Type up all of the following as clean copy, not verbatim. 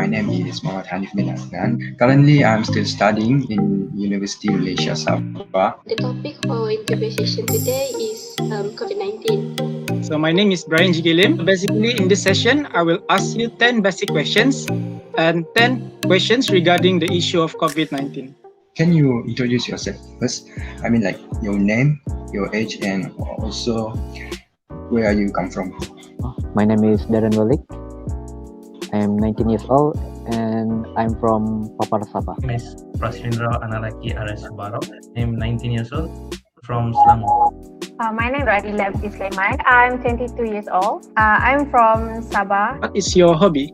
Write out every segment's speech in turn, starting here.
my name is Muhammad Hanif bin Adnan. Currently, I'm still studying in University Malaysia Sabah. The topic for our interview session today is COVID-19. So my name is Jikilim. Basically, in this session, I will ask you 10 basic questions and 10 questions regarding the issue of COVID-19. Can you introduce yourself first? I mean, like your name, your age, and also where you come from. My name is Adnan. I am 19 years old and I'm from Papar Sabah. My name is Prasindra Analaki Arasubaro. I'm 19 years old from Selangor. My name is Adila Sulaiman. I'm 22 years old. I'm from Sabah. What is your hobby?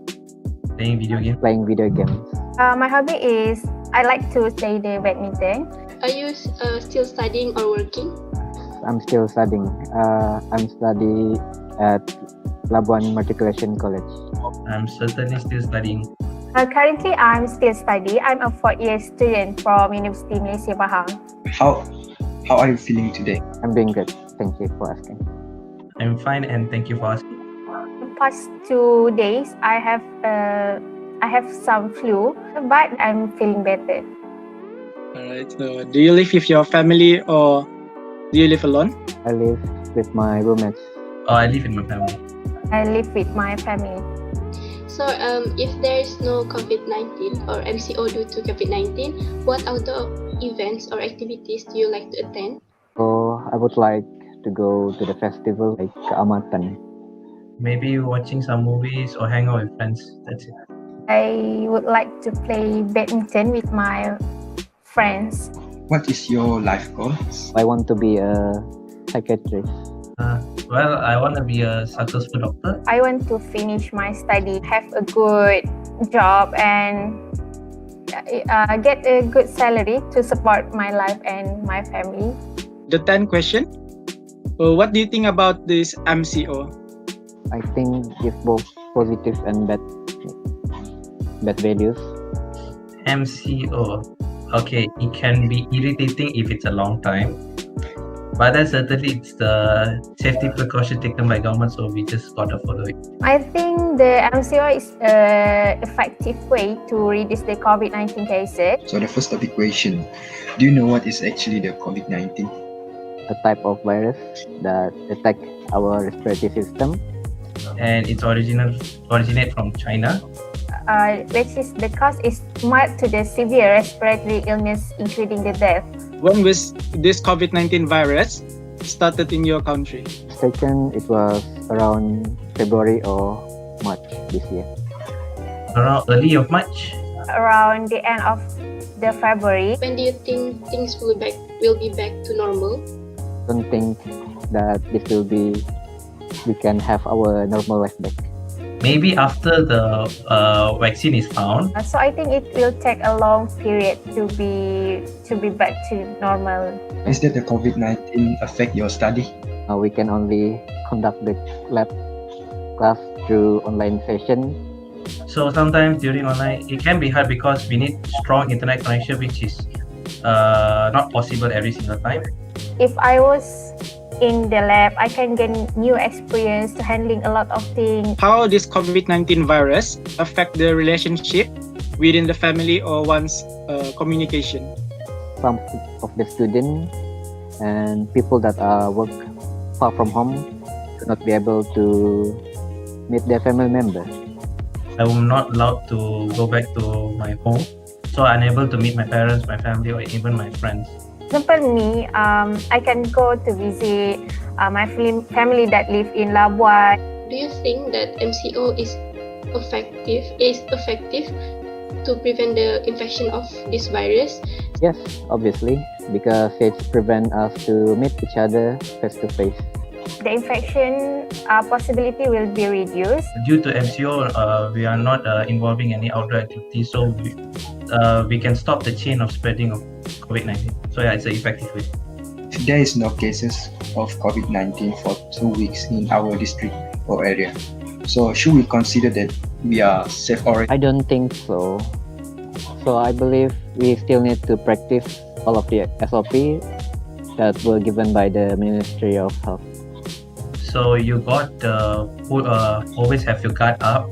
Playing video games. Playing video games. My hobby is I like to play the badminton. Are you still studying or working? I'm still studying. I'm studying at Labuan Matriculation College. I'm certainly still studying. Currently, I'm still studying. I'm a fourth-year student from University Malaysia Pahang. How are you feeling today? I'm doing good. Thank you for asking. I'm fine and thank you for asking. The past 2 days, I have some flu, but I'm feeling better. Alright. So, do you live with your family or do you live alone? I live with my roommates. I live in my family. I live with my family. So, if there is no COVID-19 or MCO due to COVID-19, what outdoor events or activities do you like to attend? So I would like to go to the festival like Keamatan. Maybe watching some movies or hang out with friends. That's it. I would like to play badminton with my friends. What is your life goal? I want to be a psychiatrist. Well, I want to be a successful doctor. I want to finish my study, have a good job, and get a good salary to support my life and my family. The 10th question. What do you think about this MCO? I think it's both positive and bad values. MCO. Okay, it can be irritating if it's a long time. But then certainly it's the safety precaution taken by government, so we just gotta follow it. I think the MCO is an effective way to reduce the COVID-19 cases. So the first topic question, do you know what is actually the COVID-19? A type of virus that attack our respiratory system. And it's originate from China. Which is the cause is mild to the severe respiratory illness, including the death. When was this COVID-19 virus started in your country? Second, it was around February or March this year. Around early of March. Around the end of the February. When do you think things will be back to normal? Don't think that we can have our normal life back. Maybe after the vaccine is found. So I think it will take a long period to be back to normal. Is that the COVID-19 affect your study? We can only conduct the lab class through online session. So sometimes during online, it can be hard because we need strong internet connection, which is not possible every single time. If I was in the lab, I can gain new experience to handling a lot of things. How this COVID-19 virus affect the relationship within the family or one's communication? Some of the students and people that work far from home do not be able to meet their family members. I'm not allowed to go back to my home, so I'm unable to meet my parents, my family, or even my friends. Example me, I can go to visit my family that live in Labuan. Do you think that MCO is effective to prevent the infection of this virus? Yes, obviously, because it prevents us to meet each other face to face. The infection possibility will be reduced. Due to MCO, we are not involving any outdoor activities, so we can stop the chain of spreading of COVID-19. So yeah, it's an effective way. There is no cases of COVID-19 for 2 weeks in our district or area. So should we consider that we are safe already? I don't think so. So I believe we still need to practice all of the SOP that were given by the Ministry of Health. So you got always have your guard up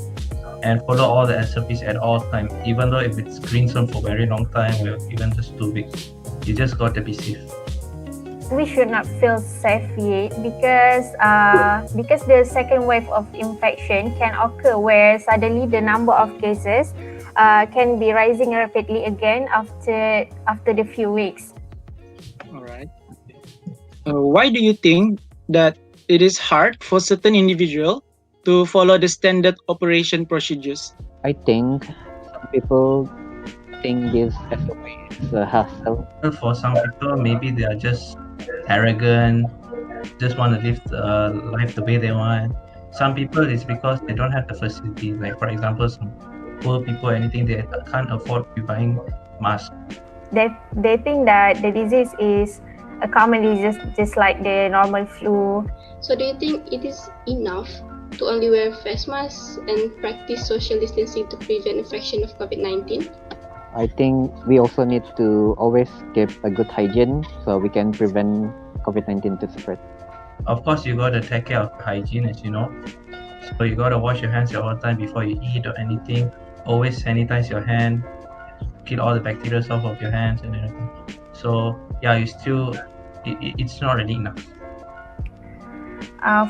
and follow all the SOPs at all times, even though if it's green zone for very long time or even just 2 weeks. You just got to be safe. We should not feel safe yet because the second wave of infection can occur where suddenly the number of cases can be rising rapidly again after the few weeks. All right. Why do you think that it is hard for certain individual to follow the standard operation procedures? I think some people think this SOP is a hassle. For some people, maybe they are just arrogant, just want to live life the way they want. Some people, it's because they don't have the facility. Like for example, some poor people, anything, they can't afford to be buying masks. They think that the disease is a common disease, just like the normal flu. So do you think it is enough to only wear face masks and practice social distancing to prevent infection of COVID-19? I think we also need to always keep a good hygiene so we can prevent COVID-19 to spread. Of course, you got to take care of hygiene, as you know. So you got to wash your hands all the time before you eat or anything. Always sanitize your hand, kill all the bacteria off of your hands and everything. So yeah, it's not really enough.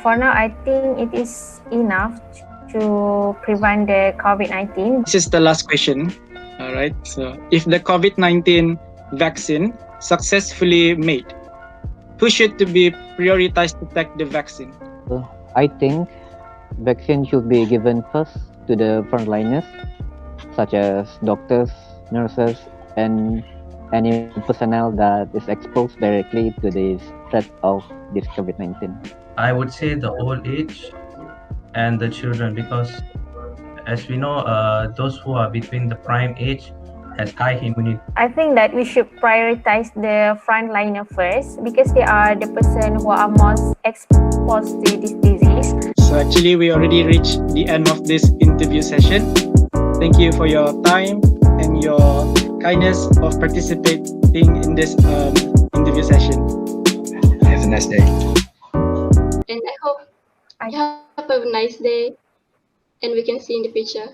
For now, I think it is enough to prevent the COVID-19. This is the last question. All right. So, if the COVID-19 vaccine successfully made, who should to be prioritized to take the vaccine? I think vaccine should be given first to the frontliners, such as doctors, nurses, and any personnel that is exposed directly to the threat of this COVID-19. I would say the old age and the children, because as we know, those who are between the prime age has high immunity. I think that we should prioritize the frontliner first because they are the person who are most exposed to this disease. So actually, we already reached the end of this interview session. Thank you for your time and your kindness of participating in this interview session. Have a nice day. And I hope you have a nice day and we can see you in the future.